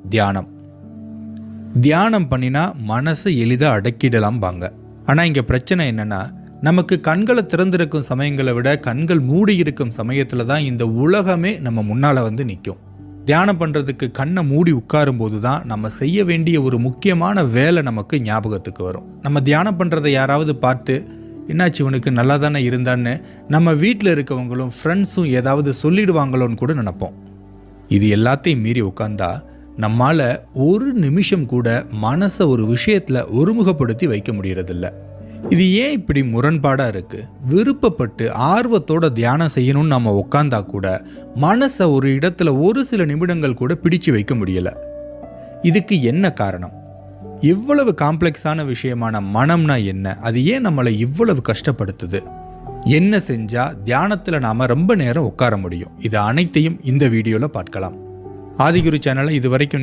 தியானம். தியானம் பண்ணினா மனசை எளிதாக அடக்கிடலாம்பாங்க. ஆனால் இங்கே பிரச்சனை என்னென்னா, நமக்கு கண்களை திறந்திருக்கும் சமயங்களை விட கண்கள் மூடி இருக்கும் சமயத்தில் தான் இந்த உலகமே நம்ம முன்னால் வந்து நிற்கும். தியானம் பண்ணுறதுக்கு கண்ணை மூடி உட்காரும் போது தான் நம்ம செய்ய வேண்டிய ஒரு முக்கியமான வேலை நமக்கு ஞாபகத்துக்கு வரும். நம்ம தியானம் பண்ணுறதை யாராவது பார்த்து என்னாச்சு இவனுக்கு நல்லா தானே இருந்தான்னு நம்ம வீட்டில் இருக்கவங்களும் ஃப்ரெண்ட்ஸும் ஏதாவது சொல்லிடுவாங்களோன்னு கூட நினைப்போம். இது எல்லாத்தையும் மீறி உட்காந்தா நம்மால் ஒரு நிமிஷம் கூட மனசை ஒரு விஷயத்தில் ஒருமுகப்படுத்தி வைக்க முடியறதில்ல. இது ஏன் இப்படி முரண்பாடாக இருக்குது? விருப்பப்பட்டு ஆர்வத்தோட தியானம் செய்யணும்னு நம்ம உட்காந்தா கூட மனசை ஒரு இடத்துல ஒரு சில நிமிடங்கள் கூட பிடிச்சு வைக்க முடியலை. இதுக்கு என்ன காரணம்? இவ்வளவு காம்ப்ளெக்ஸான விஷயமான மனம்னா என்ன? அது ஏன் நம்மளை இவ்வளவு கஷ்டப்படுத்துது? என்ன செஞ்சால் தியானத்தில் நாம் ரொம்ப நேரம் உட்கார முடியும்? இது அனைத்தையும் இந்த வீடியோவில் பார்க்கலாம். ஆதிகுரு சேனலை இது வரைக்கும்